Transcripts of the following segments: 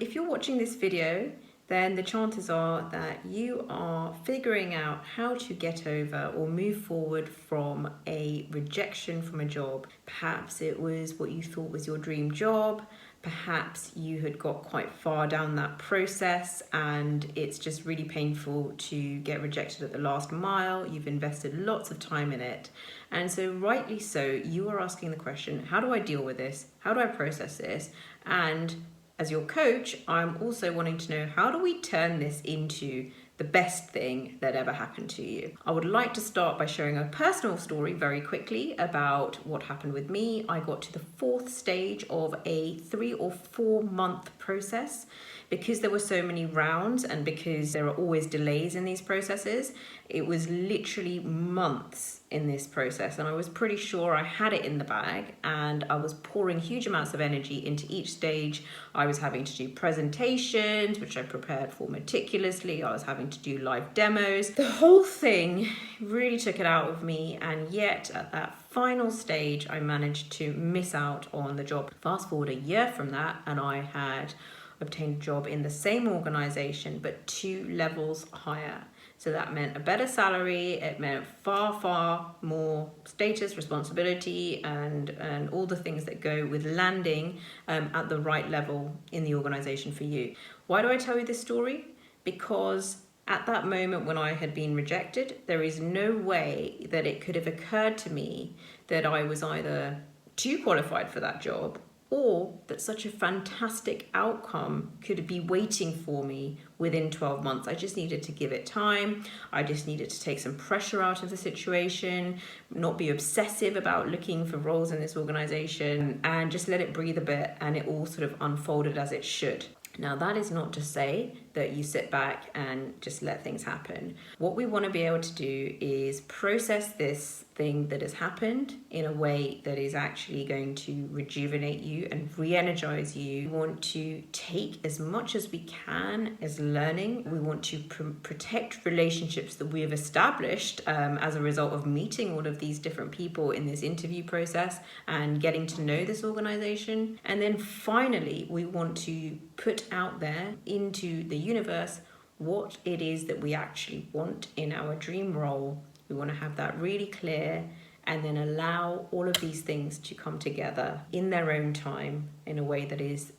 If you're watching this video, then the chances are that you are figuring out how to get over or move forward from a rejection from a job. Perhaps it was what you thought was your dream job. Perhaps you had got quite far down that process and it's just really painful to get rejected at the last mile. You've invested lots of time in it. And so rightly so, you are asking the question, how do I deal with this? How do I process this? And as your coach, I'm also wanting to know, how do we turn this into the best thing that ever happened to you? I would like to start by sharing a personal story very quickly about what happened with me. I got to the 4th stage of a 3 or 4 month process. Because there were so many rounds and because there are always delays in these processes, it was literally months in this process, and I was pretty sure I had it in the bag, and I was pouring huge amounts of energy into each stage. I was having to do presentations, which I prepared for meticulously. I was having to do live demos. The whole thing really took it out of me, and yet at that final stage, I managed to miss out on the job. Fast forward a year from that, and I had obtained a job in the same organization but 2 levels higher. So that meant a better salary, it meant far more status, responsibility, and all the things that go with landing at the right level in the organization for you. Why do I tell you this story? Because at that moment when I had been rejected, there is no way that it could have occurred to me that I was either too qualified for that job or that such a fantastic outcome could be waiting for me within 12 months. I just needed to give it time. I just needed to take some pressure out of the situation, not be obsessive about looking for roles in this organization, and just let it breathe a bit, and it all sort of unfolded as it should. Now, that is not to say that you sit back and just let things happen. What we want to be able to do is process this thing that has happened in a way that is actually going to rejuvenate you and re-energize you. We want to take as much as we can as learning. We want to protect relationships that we have established as a result of meeting all of these different people in this interview process and getting to know this organization. And then finally, we want to put out there into the universe what it is that we actually want in our dream role. We want to have that really clear and then allow all of these things to come together in their own time in a way that is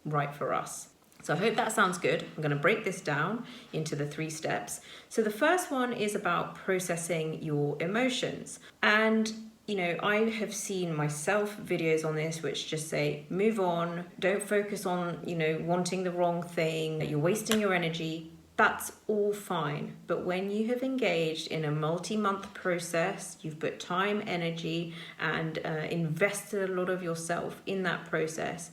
right for us. So I hope that sounds good. I'm going to break this down into the 3 steps. So the first one is about processing your emotions. And I have seen myself videos on this which just say, move on, don't focus on, wanting the wrong thing, you're wasting your energy. That's all fine. But when you have engaged in a multi-month process, you've put time, energy, and invested a lot of yourself in that process,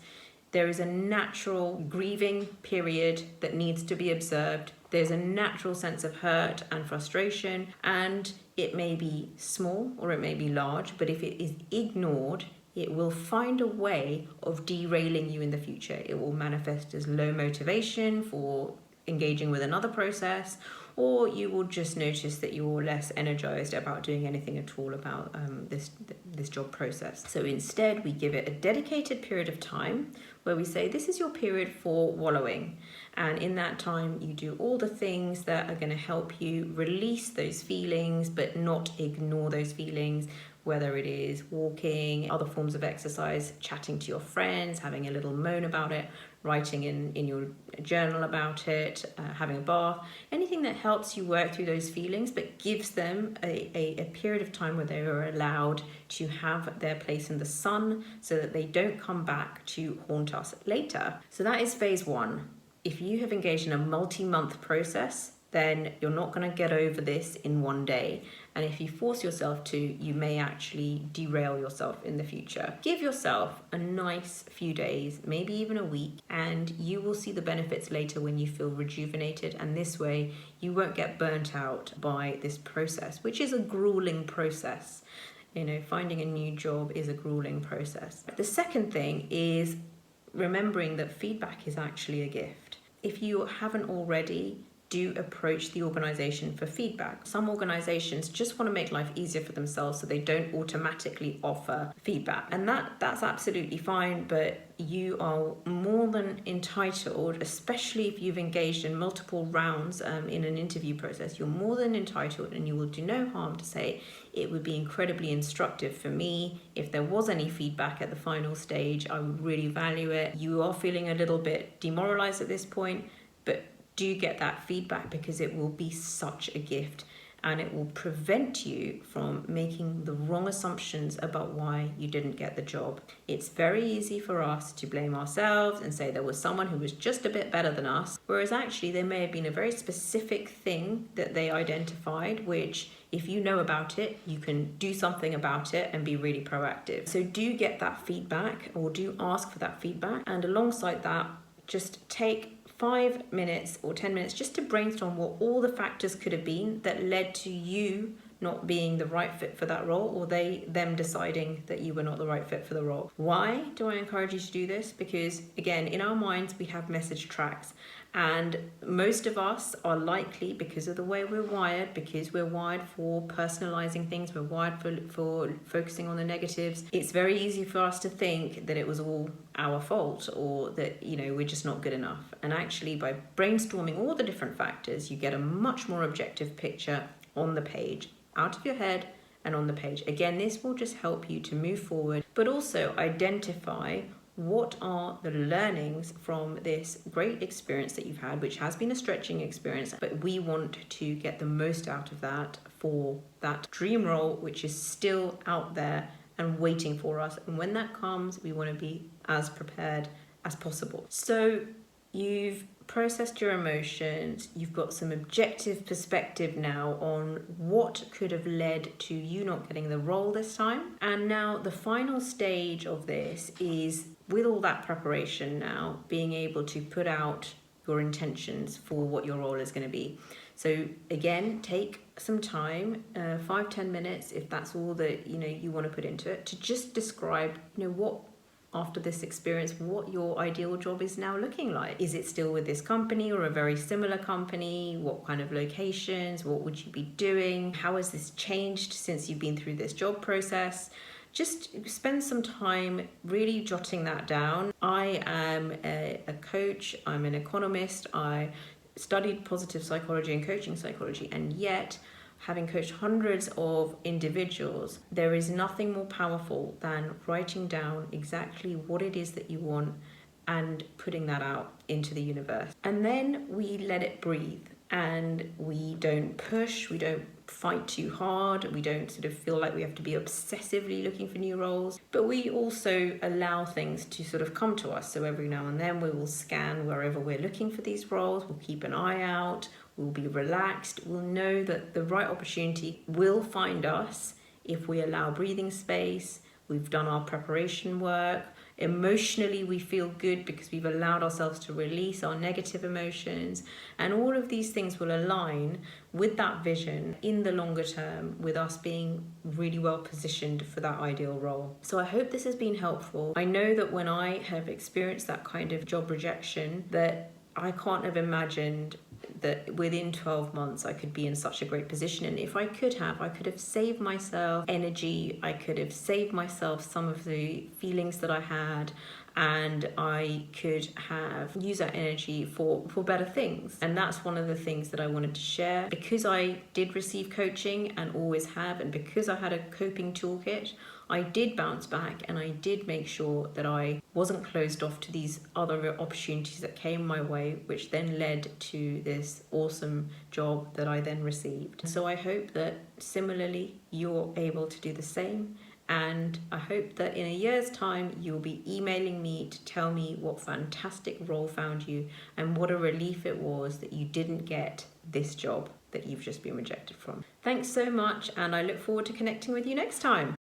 there is a natural grieving period that needs to be observed. There's a natural sense of hurt and frustration, and it may be small or it may be large, but if it is ignored, it will find a way of derailing you in the future. It will manifest as low motivation for engaging with another process, or you will just notice that you're less energized about doing anything at all about this job process. So instead, we give it a dedicated period of time where we say, this is your period for wallowing. And in that time, you do all the things that are going to help you release those feelings, but not ignore those feelings, whether it is walking, other forms of exercise, chatting to your friends, having a little moan about it, writing in your journal about it, having a bath, anything that helps you work through those feelings, but gives them a period of time where they are allowed to have their place in the sun so that they don't come back to haunt us later. So that is phase 1. If you have engaged in a multi-month process, then you're not going to get over this in one day. And if you force yourself to, you may actually derail yourself in the future. Give yourself a nice few days, maybe even a week, and you will see the benefits later when you feel rejuvenated. And this way, you won't get burnt out by this process, which is a grueling process. Finding a new job is a grueling process. The second thing is remembering that feedback is actually a gift. If you haven't already, do approach the organization for feedback. Some organizations just want to make life easier for themselves, so they don't automatically offer feedback. And that's absolutely fine, but you are more than entitled, especially if you've engaged in multiple rounds in an interview process, you're more than entitled, and you will do no harm to say, it would be incredibly instructive for me if there was any feedback at the final stage. I would really value it. You are feeling a little bit demoralized at this point, but do get that feedback, because it will be such a gift, and it will prevent you from making the wrong assumptions about why you didn't get the job. It's very easy for us to blame ourselves and say there was someone who was just a bit better than us, whereas actually there may have been a very specific thing that they identified, which if you know about it, you can do something about it and be really proactive. So do get that feedback, or do ask for that feedback. And alongside that, just take 5 minutes or 10 minutes just to brainstorm what all the factors could have been that led to you not being the right fit for that role, or them deciding that you were not the right fit for the role. Why do I encourage you to do this? Because again, in our minds we have message tracks, and most of us are likely, because of the way we're wired, because we're wired for personalizing things, we're wired for focusing on the negatives, it's very easy for us to think that it was all our fault, or that we're just not good enough. And actually, by brainstorming all the different factors, you get a much more objective picture on the page, out of your head and on the page. Again, this will just help you to move forward, but also identify what are the learnings from this great experience that you've had, which has been a stretching experience, but we want to get the most out of that for that dream role, which is still out there and waiting for us. And when that comes, we want to be as prepared as possible. So you've processed your emotions, you've got some objective perspective now on what could have led to you not getting the role this time. And now the final stage of this is, with all that preparation now, being able to put out your intentions for what your role is going to be. So again, take some time, 5-10 minutes, if that's all that you want to put into it, to just describe what, after this experience, what your ideal job is now looking like. Is it still with this company or a very similar company? What kind of locations? What would you be doing? How has this changed since you've been through this job process? Just spend some time really jotting that down. I am a coach, I'm an economist, I studied positive psychology and coaching psychology, and yet, having coached hundreds of individuals, there is nothing more powerful than writing down exactly what it is that you want and putting that out into the universe. And then we let it breathe, and we don't push, we don't fight too hard, we don't sort of feel like we have to be obsessively looking for new roles, but we also allow things to sort of come to us. So every now and then we will scan wherever we're looking for these roles, we'll keep an eye out, we'll be relaxed, we'll know that the right opportunity will find us if we allow breathing space, we've done our preparation work. Emotionally, we feel good because we've allowed ourselves to release our negative emotions, and all of these things will align with that vision in the longer term, with us being really well positioned for that ideal role. So I hope this has been helpful. I know that when I have experienced that kind of job rejection, that I can't have imagined that within 12 months I could be in such a great position. And if I could have saved myself energy, I could have saved myself some of the feelings that I had, and I could have used that energy for better things. And that's one of the things that I wanted to share. Because I did receive coaching and always have, and because I had a coping toolkit, I did bounce back, and I did make sure that I wasn't closed off to these other opportunities that came my way, which then led to this awesome job that I then received. So I hope that similarly you're able to do the same, and I hope that in a year's time you'll be emailing me to tell me what fantastic role found you and what a relief it was that you didn't get this job that you've just been rejected from. Thanks so much, and I look forward to connecting with you next time.